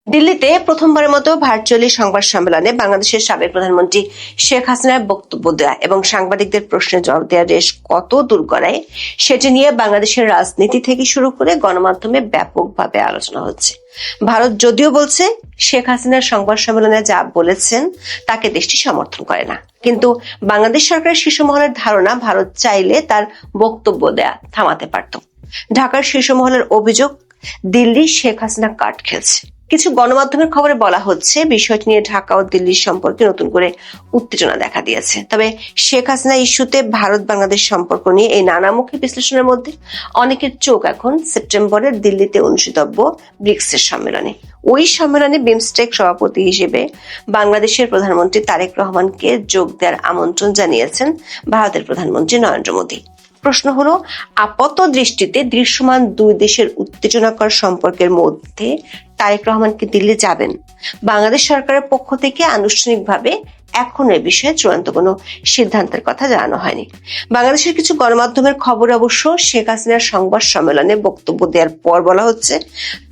দিল্লিতে প্রথমবারের মতো ভার্চুয়ালি সংবাদ সম্মেলনে বাংলাদেশের সাবেক প্রধানমন্ত্রী শেখ হাসিনার বক্তব্য দেওয়া এবং সাংবাদিকদের প্রশ্নের জবাব দেওয়ার রেশ কত দূর গড়ায় সেটি নিয়ে বাংলাদেশের রাজনীতি থেকে শুরু করে গণমাধ্যমে ব্যাপকভাবে আলোচনা হচ্ছে। ভারত যদিও বলছে শেখ হাসিনার সংবাদ সম্মেলনে যা বলেছেন তাকে দেশটি সমর্থন করে না, কিন্তু বাংলাদেশ সরকারের শীর্ষ মহলের ধারণা ভারত চাইলে তার বক্তব্য দেয়া থামাতে পারত। ঢাকার শীর্ষ মহলের অভিযোগ, দিল্লি শেখ হাসিনা কার্ড খেলছে। কিছু গণমাধ্যমের খবরে বলা হচ্ছে বিষয়টি নিয়ে ঢাকা ও দিল্লির সম্পর্কে নতুন করে উত্তেজনা দেখা দিয়েছে। তবে শেখ হাসিনা ইস্যুতে ভারত বাংলাদেশ সম্পর্ক নিয়ে এই নানামুখী বিশ্লেষণের মধ্যে অনেকের চোখ এখন সেপ্টেম্বরের দিল্লিতে অনুষ্ঠিতব্য ব্রিক্সের সম্মেলনে। ওই সম্মেলনে বিমস্টেক সভাপতি হিসেবে বাংলাদেশের প্রধানমন্ত্রী তারেক রহমানকে যোগ দেওয়ার আমন্ত্রণ জানিয়েছেন ভারতের প্রধানমন্ত্রী নরেন্দ্র মোদী। প্রশ্ন হলো, আপাত দৃষ্টিতে দৃশ্যমান দুই দেশের উত্তেজনাকর সম্পর্কের মধ্যে তারেক রহমান কি দিল্লি যাবেন? বাংলাদেশ সরকারের পক্ষ থেকে আনুষ্ঠানিকভাবে এখন এ বিষয়ে চূড়ান্ত কোনো সিদ্ধান্তের কথা জানানো হয়নি। বাংলাদেশের কিছু গণমাধ্যমের খবর অবশ্য শেখ হাসিনার সংবাদ সম্মেলনে বক্তব্য দেওয়ার পর বলা হচ্ছে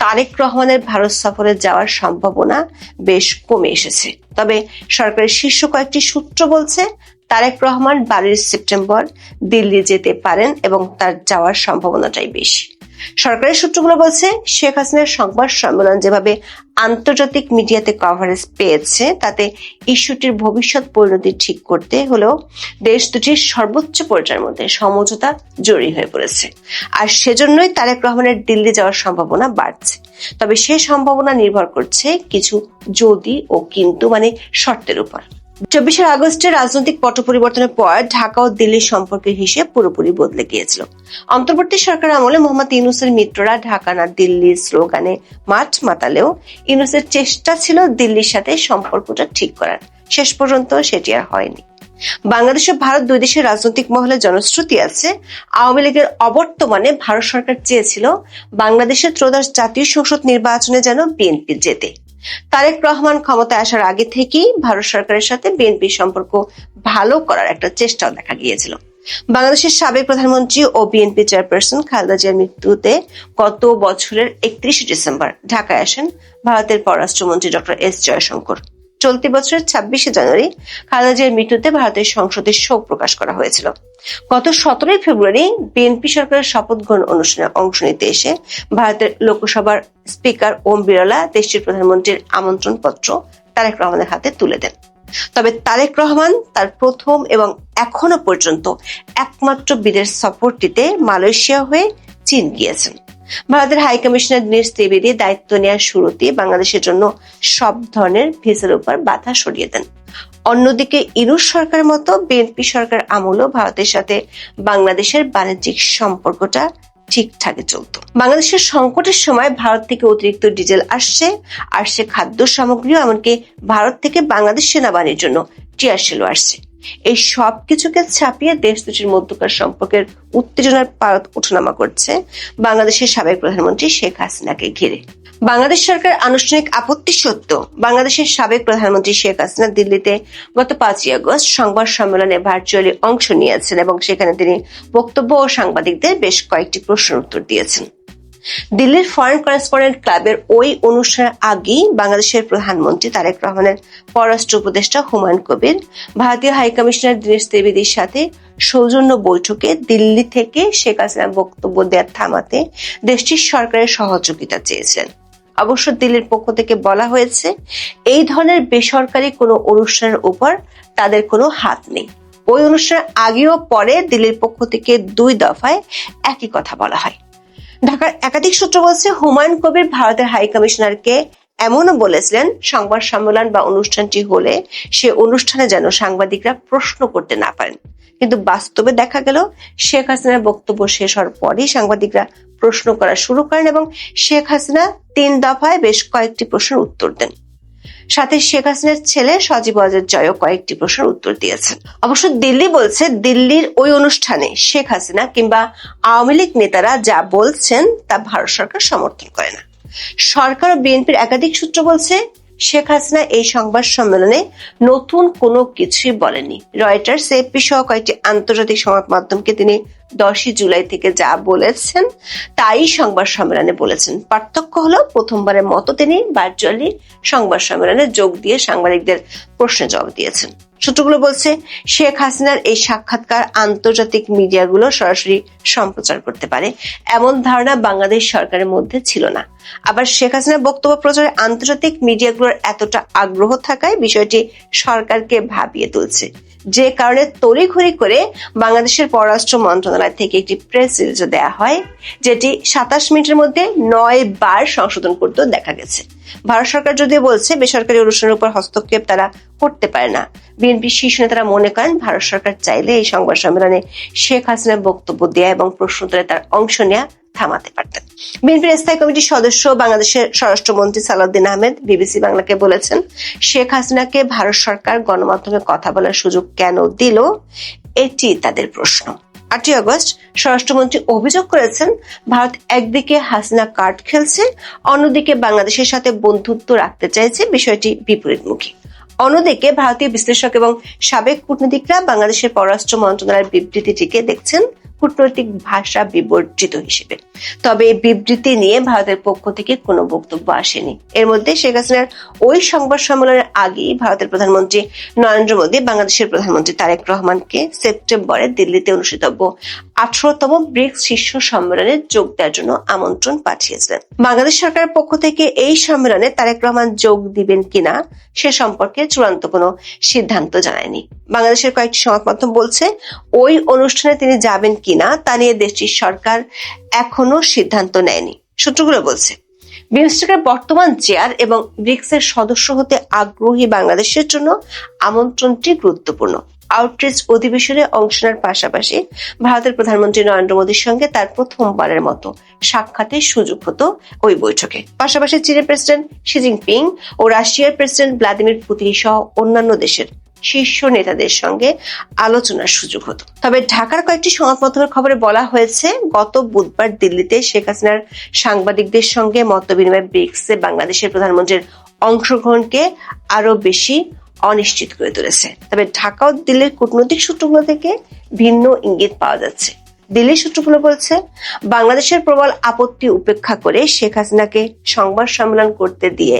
তারেক রহমানের ভারত সফরে যাওয়ার সম্ভাবনা বেশ কমে এসেছে। তবে সরকারের শীর্ষ কয়েকটি সূত্র বলছে তারেক রহমান 12 সেপ্টেম্বর দিল্লি যেতে পারেন এবং তার যাওয়ার সম্ভাবনাটাই বেশি। সরকারের সূত্রগুলো বলছে শেখ হাসিনার সংবাদ সম্মেলন যেভাবে আন্তর্জাতিক মিডিয়াতে কভারেজ পেয়েছে তাতে ইস্যুটির ভবিষ্যৎ পরিণতি ঠিক করতে হলেও দেশ দুটির সর্বোচ্চ পর্যায়ের মধ্যে সমঝোতা জরুরি হয়ে পড়েছে। আর সেজন্যই তারেক রহমানের দিল্লি যাওয়ার সম্ভাবনা বাড়ছে। তবে সে সম্ভাবনা নির্ভর করছে কিছু যদি ও কিন্তু শর্তের উপর। 24 আগস্টের রাজনৈতিক পট পরিবর্তনের পর ঢাকা ও দিল্লির সম্পর্কের হিসেব পুরোপুরি বদলে গিয়েছিল। অন্তর্বর্তী সরকার আমলে মোহাম্মদ ইউনূসের মিত্ররা ঢাকা না দিল্লির স্লোগানে মাঠ মাতালেও ইউনূসের চেষ্টা ছিল দিল্লির সাথে সম্পর্কটা ঠিক করার। শেষ পর্যন্ত সেটি আর হয়নি। বাংলাদেশ ও ভারত দুই দেশের রাজনৈতিক মহলে জনশ্রুতি আছে, আওয়ামী লীগের অবর্তমানে ভারত সরকার চেয়েছিল বাংলাদেশের ত্রয়োদশ জাতীয় সংসদ নির্বাচনে যেন বিএনপি জেতে। তারেক রহমান ক্ষমতায় আসার আগে থেকেই ভারত সরকারের সাথে বিএনপির সম্পর্ক ভালো করার একটা চেষ্টাও দেখা গিয়েছিল। বাংলাদেশের সাবেক প্রধানমন্ত্রী ও বিএনপি চেয়ারপারসন খালেদা জিয়ার মৃত্যুতে গত বছরের 31 ডিসেম্বর ঢাকায় আসেন ভারতের পররাষ্ট্রমন্ত্রী ডক্টর এস জয়শঙ্কর। চলতি বছরের 26 জানুয়ারি খালেদা জিয়ার মৃত্যুতে ভারতের সংসদে শোক প্রকাশ করা হয়েছিল। গত 17 ফেব্রুয়ারি বিএনপি সরকারের শপথ গ্রহণ অনুষ্ঠানে অংশ নিতে এসে ভারতের লোকসভার স্পিকার ওম বিরলা দেশটির প্রধানমন্ত্রীর আমন্ত্রণ পত্র তারেক রহমানের হাতে তুলে দেন। তবে তারেক রহমান তার প্রথম এবং এখনো পর্যন্ত একমাত্র বিদেশ সফরটিতে মালয়েশিয়া হয়ে চীন গিয়েছেন। ভারতের হাই কমিশনার দীনেশ ত্রিবেদী দায়িত্ব নেওয়ার শুরুতে বাংলাদেশের জন্য সব ধরনের ভিসার উপর বাধা সরিয়ে দেন। অন্যদিকে ইউনূস সরকারের মতো বিএনপি সরকার আমলেও ভারতের সাথে বাংলাদেশের বাণিজ্যিক সম্পর্কটা ঠিকঠাকই চলত। বাংলাদেশের সংকটের সময় ভারত থেকে অতিরিক্ত ডিজেল আসছে খাদ্য সামগ্রীও, এমনকি ভারত থেকে বাংলাদেশ সেনাবাহিনীর জন্য টিয়ার শেলও আসছে। এই সব কিছুকে ছাপিয়ে দেশ দুটির মধ্যকার সম্পর্কের উত্তেজনার পারদ ওঠানামা করছে বাংলাদেশের সাবেক প্রধানমন্ত্রী শেখ হাসিনাকে ঘিরে। বাংলাদেশ সরকার আনুষ্ঠানিক আপত্তি সত্ত্বেও বাংলাদেশের সাবেক প্রধানমন্ত্রী শেখ হাসিনা দিল্লিতে গত 5 আগস্ট সংবাদ সম্মেলনে ভার্চুয়ালি অংশ নিয়েছেন এবং সেখানে তিনি বক্তব্য ও সাংবাদিকদের বেশ কয়েকটি প্রশ্নের উত্তর দিয়েছেন। দিল্লির ফরেন করেসপন্ডেন্ট ক্লাবের ওই অনুষ্ঠানের আগেই বাংলাদেশের প্রধানমন্ত্রী তারেক রহমানের পররাষ্ট্র উপদেষ্টা হুমায়ুন কবির ভারতীয় হাইকমিশনার দীনেশ ত্রিবেদীর সাথে সৌজন্য বৈঠকে দিল্লি থেকে শেখ হাসিনার বক্তব্য দেওয়া থামাতে দেশটির সরকারের সহযোগিতা চেয়েছিলেন। অবশ্য দিল্লির পক্ষ থেকে বলা হয়েছে এই ধরনের বেসরকারি কোনো অনুষ্ঠানের উপর তাদের কোনো হাত নেই। ওই অনুষ্ঠানের আগেও পরে দিল্লির পক্ষ থেকে 2 দফায় একই কথা বলা হয়। ঢাকার একাধিক সূত্র বলছে হুমায়ুন কবির ভারতের হাই কমিশনারকে এমনও বলেছিলেন সংবাদ সম্মেলন বা অনুষ্ঠানটি হলে সে অনুষ্ঠানে যেন সাংবাদিকরা প্রশ্ন করতে না পারেন। কিন্তু বাস্তবে দেখা গেল শেখ হাসিনার বক্তব্য শেষ হওয়ার পরই সাংবাদিকরা প্রশ্ন করা শুরু করেন এবং শেখ হাসিনা 3 দফায় বেশ কয়েকটি প্রশ্নের উত্তর দেন। সাথে শেখ হাসিনার ছেলে সজীব ওয়াজেদ জয়ও কয়েকটি প্রশ্নের উত্তর দিয়েছেন। অবশ্য দিল্লি বলছে দিল্লির ওই অনুষ্ঠানে শেখ হাসিনা কিংবা আওয়ামী লীগ নেতারা যা বলছেন তা ভারত সরকার সমর্থন করে না। সরকার ও বিএনপির একাধিক সূত্র বলছে শেখ হাসিনা এই সংবাদ সম্মেলনে নতুন কোনো কিছুই বলেননি। রয়টার্স, এপি সহ কয়েকটি আন্তর্জাতিক সংবাদ মাধ্যমকে তিনি 10ই জুলাই থেকে যা বলেছেন তাই সংবাদ সম্মেলনে বলেছেন। পার্থক্য হলো প্রথমবারের মতো তিনি ভার্চুয়ালি সংবাদ সম্মেলনে যোগ দিয়ে সাংবাদিকদের প্রশ্নের জবাব দিয়েছেন। সূত্রগুলো বলছে, শেখ হাসিনার এই সাক্ষাৎকার আন্তর্জাতিক মিডিয়াগুলো সরাসরি সম্প্রচার করতে পারে এমন ধারণা বাংলাদেশ সরকারের মধ্যে ছিল না। আবার শেখ হাসিনার বক্তব্য প্রচারে আন্তর্জাতিক মিডিয়াগুলোর এতটা আগ্রহ থাকায় বিষয়টি সরকারকে ভাবিয়ে তুলছে, যে কারণে তড়িঘড়ি করে বাংলাদেশের পররাষ্ট্র মন্ত্রণালয় থেকে একটি প্রেস রিলিজ দেওয়া হয়, যেটি 27 মিনিটের মধ্যে 9 বার সংশোধন করতেও দেখা গেছে। ভারত সরকার যদিও বলছে বেসরকারি অনুষ্ঠানের উপর হস্তক্ষেপ তারা করতে পারে না। বিএনপি শীর্ষ নেতারা মনে করেন ভারত সরকার চাইলে এই সংবাদ সম্মেলনে শেখ হাসিনার বক্তব্য দেয়া এবং প্রশ্নোত্তরে তার অংশ নেওয়া থামাতে পারতেন। বিএনপির স্থায়ী কমিটির সদস্য বাংলাদেশের স্বরাষ্ট্রমন্ত্রী সালাউদ্দিন আহমেদ বিবিসি বাংলাকে বলেছেন, শেখ হাসিনাকে ভারত সরকার গণমাধ্যমে কথা বলার সুযোগ কেন দিল, এটি তাদের প্রশ্ন। 8ই আগস্ট স্বরাষ্ট্রমন্ত্রী অভিযোগ করেছেন, ভারত একদিকে হাসিনা কার্ড খেলছে, অন্যদিকে বাংলাদেশের সাথে বন্ধুত্ব রাখতে চাইছে, বিষয়টি বিপরীতমুখী। অন্যদিকে ভারতীয় বিশ্লেষক এবং সাবেক কূটনীতিকরা বাংলাদেশের পররাষ্ট্র মন্ত্রণালয়ের বিবৃতিটিকে দেখছেন কূটনৈতিক ভাষা বিবর্জিত হিসেবে। তবে এই বিবৃতি নিয়ে ভারতের পক্ষ থেকে কোনো বক্তব্য আসেনি। এর মধ্যে শেখ হাসিনার ওই সংবাদ সম্মেলনের আগেই ভারতের প্রধানমন্ত্রী নরেন্দ্র মোদী বাংলাদেশের প্রধানমন্ত্রী তারেক রহমানকে সেপ্টেম্বরে দিল্লিতে অনুষ্ঠিতব্য 18তম ব্রিক্স শীর্ষ সম্মেলনে যোগ দেওয়ার জন্য আমন্ত্রণ পাঠিয়েছেন। বাংলাদেশ সরকারের পক্ষ থেকে এই সম্মেলনে তারেক রহমান যোগ দিবেন কিনা সে সম্পর্কে চূড়ান্ত কোনো সিদ্ধান্ত জানায়নি। বাংলাদেশের কয়েকটি সংবাদ মাধ্যম বলছে, ওই অনুষ্ঠানে তিনি যাবেন কিনা তা নিয়ে দেশটির সরকার এখনো সিদ্ধান্ত নেয়নি। সূত্রগুলো বলছে, বিমস্টেকের বর্তমান চেয়ার এবং ব্রিক্সের সদস্য হতে আগ্রহী বাংলাদেশের জন্য আমন্ত্রণটি গুরুত্বপূর্ণ। আউটরিচ অধিবেশনে অংশ নেওয়ার পাশাপাশি ভারতের প্রধানমন্ত্রী নরেন্দ্র মোদীর সঙ্গে তার প্রথমবারের মতো সাক্ষাতের সুযোগ হতো ওই বৈঠকে। পাশাপাশি চীনের প্রেসিডেন্ট শি জিনপিং ও রাশিয়ার প্রেসিডেন্ট ভ্লাদিমির পুতিন সহ অন্যান্য দেশের শীর্ষ নেতাদের সঙ্গে আলোচনার সুযোগ হতো। তবে ঢাকার কয়েকটি সংবাদ মাধ্যমের খবরে বলা হয়েছে, গত বুধবার দিল্লিতে শেখ হাসিনার সাংবাদিকদের সঙ্গে মতবিনিময় ব্রিক্সে বাংলাদেশের প্রধানমন্ত্রীর অংশগ্রহণকে আরো বেশি অনিশ্চিত করে তুলেছে। তবে ঢাকা ও দিল্লির কূটনৈতিক সূত্রগুলো থেকে ভিন্ন ইঙ্গিত পাওয়া যাচ্ছে। দিল্লির সূত্রগুলো বলছে, বাংলাদেশের প্রবল আপত্তি উপেক্ষা করে শেখ হাসিনাকে সংবাদ সম্মেলন করতে দিয়ে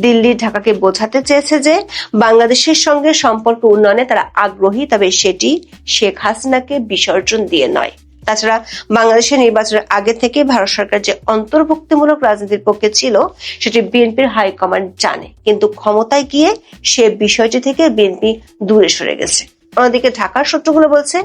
দিল্লি ঢাকাকে বোঝাতে চেয়েছে যে বাংলাদেশের সঙ্গে সম্পর্ক উন্নয়নে তারা আগ্রহী, তবে সেটি শেখ হাসিনাকে বিসর্জন দিয়ে নয়। তাছাড়া বাংলাদেশের নির্বাচনের আগে থেকে ভারত সরকার যে অন্তর্ভুক্তিমূলক রাজনীতির পক্ষে ছিল সেটি বিএনপির হাইকমান্ড জানে, কিন্তু ক্ষমতায় গিয়ে সে বিষয়টি থেকে বিএনপি দূরে সরে গেছে। অন্যদিকে ঢাকার সূত্রগুলো বলছে,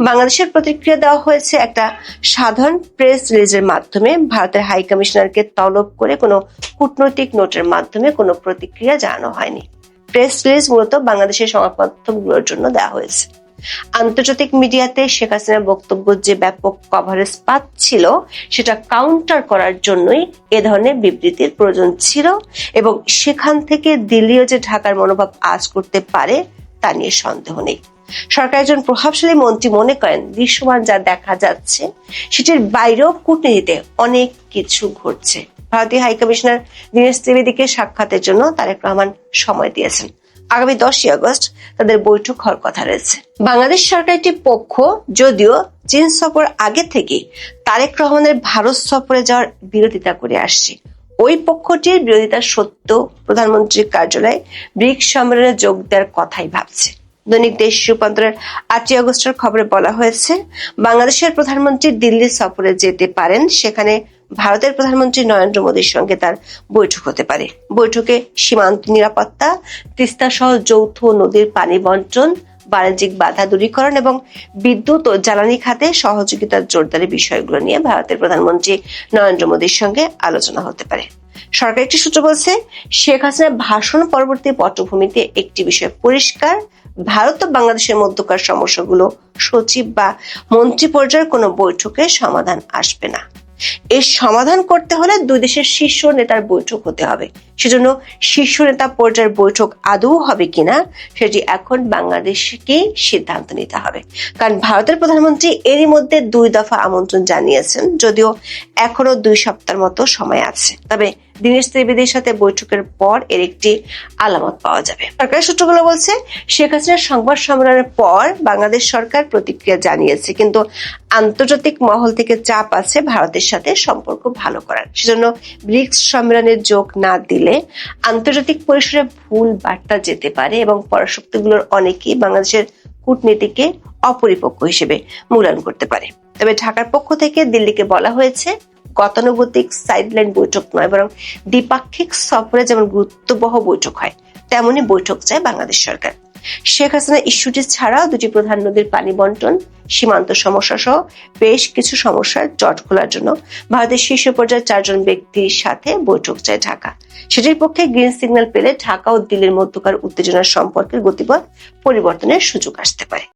বাংলাদেশের প্রতিক্রিয়া দেওয়া হয়েছে একটা সাধারণ প্রেস রিলিজের মাধ্যমে। ভারতের হাই কমিশনারকে তলব করে কোনো কূটনৈতিক নোটের মাধ্যমে কোনো প্রতিক্রিয়া জানানো হয়নি। প্রেস রিলিজ মূলত বাংলাদেশের সংবাদ মাধ্যমগুলোর জন্য দেওয়া হয়েছে। আন্তর্জাতিক মিডিয়াতে শেখ হাসিনার বক্তব্য যে ব্যাপক কভারেজ পাচ্ছিল সেটা কাউন্টার করার জন্যই এ ধরনের বিবৃতির প্রয়োজন ছিল, এবং সেখান থেকে দিল্লিও যে ঢাকার মনোভাব আজ করতে পারে তা নিয়ে সন্দেহ নেই। সরকার একজন প্রভাবশালী মন্ত্রী মনে করেন, দৃশ্যমান যা দেখা যাচ্ছে সেটির বাইরেও কূটনীতিতে অনেক কিছু ঘটছে। ভারতীয় হাইকমিশনার দীনেশ ত্রিবেদীকে সাক্ষাতের জন্য তারেক রহমান সময় দিয়েছেন। আগামী 10ই আগস্ট তাদের বৈঠক হওয়ার কথা রয়েছে। বাংলাদেশ সরকার একটি পক্ষ যদিও চীন সফর আগে থেকে তারেক রহমানের ভারত সফরে যাওয়ার বিরোধিতা করে আসছে। ওই পক্ষটির বিরোধিতা সত্ত্বেও প্রধানমন্ত্রীর কার্যালয়ে ব্রিক্স সম্মেলনে যোগ দেওয়ার কথাই ভাবছে। দৈনিক দেশ রূপান্তরের 8ই আগস্টের খবরে বলা হয়েছে, বাংলাদেশের প্রধানমন্ত্রী দিল্লি সফরে যেতে পারেন, সেখানে ভারতের প্রধানমন্ত্রী নরেন্দ্র মোদীর সঙ্গে তার বৈঠক হতে পারে। বৈঠকে সীমান্ত নিরাপত্তা, তিস্তা সহ যৌথ নদীর পানি বন্টন, বাণিজ্যিক বাধা দূরীকরণ এবং বিদ্যুৎ ও জ্বালানি খাতে সহযোগিতার জোরদারের বিষয়গুলো নিয়ে ভারতের প্রধানমন্ত্রী নরেন্দ্র মোদীর সঙ্গে আলোচনা হতে পারে। সরকার একটি সূত্র বলছে, শেখ হাসিনার ভাষণ পরবর্তী পটভূমিতে একটি বিষয় পরিষ্কার, ভারত ও বাংলাদেশের মধ্যকার সমস্যাগুলো সচিব বা মন্ত্রী পর্যায়ের কোনো বৈঠকে সমাধান আসবে না। এর সমাধান করতে হলে দুই দেশের শীর্ষ নেতার বৈঠক হতে হবে। সেজন্য শীর্ষ নেতা পর্যায়ের বৈঠক আদৌ হবে কিনা সেটি এখন বাংলাদেশকে সিদ্ধান্ত নিতে হবে। কারণ ভারতের প্রধানমন্ত্রী এরই মধ্যে 2 দফা আমন্ত্রণ জানিয়েছেন, যদিও এখনো 2 সপ্তাহের মতো সময় আছে। তবে দীনেশ ত্রিবেদীর সাথে বৈঠকের পর এর একটি আলামত পাওয়া যাবে। সরকারি সূত্রগুলো বলছে, শেখ হাসিনার সংবাদ সম্মেলনের পর বাংলাদেশ সরকার প্রতিক্রিয়া জানিয়েছে, কিন্তু আন্তর্জাতিক মহল থেকে চাপ আছে ভারতের সাথে সম্পর্ক ভালো করার। সেজন্য ব্রিক্স সম্মেলনে যোগ না দিলে আন্তর্জাতিক পরিসরে ভুল বার্তা যেতে পারে এবং পরাশক্তিগুলোর অনেকেই বাংলাদেশের কূটনীতিকে অপরিপক্ক হিসেবে মূল্যায়ন করতে পারে। তবে ঢাকার পক্ষ থেকে দিল্লিকে বলা হয়েছে, গতানুগতিক সাইডলাইন বৈঠক নয়, বরং দ্বিপাক্ষিক সফরে যেমন গুরুত্ববহ বৈঠক হয় তেমনই বৈঠক চায় বাংলাদেশ সরকার। শেখ হাসিনা ইস্যুটি ছাড়াও 2টি প্রধান নদীর পানি বন্টন, সীমান্ত সমস্যা সহ বেশ কিছু সমস্যার জট খোলার জন্য ভারতের শীর্ষ পর্যায়ের 4 জন ব্যক্তির সাথে বৈঠক চায় ঢাকা। সেটির পক্ষে গ্রিন সিগন্যাল পেলে ঢাকা ও দিল্লির মধ্যকার উত্তেজনার সম্পর্কের গতিপথ পরিবর্তনের সুযোগ আসতে পারে।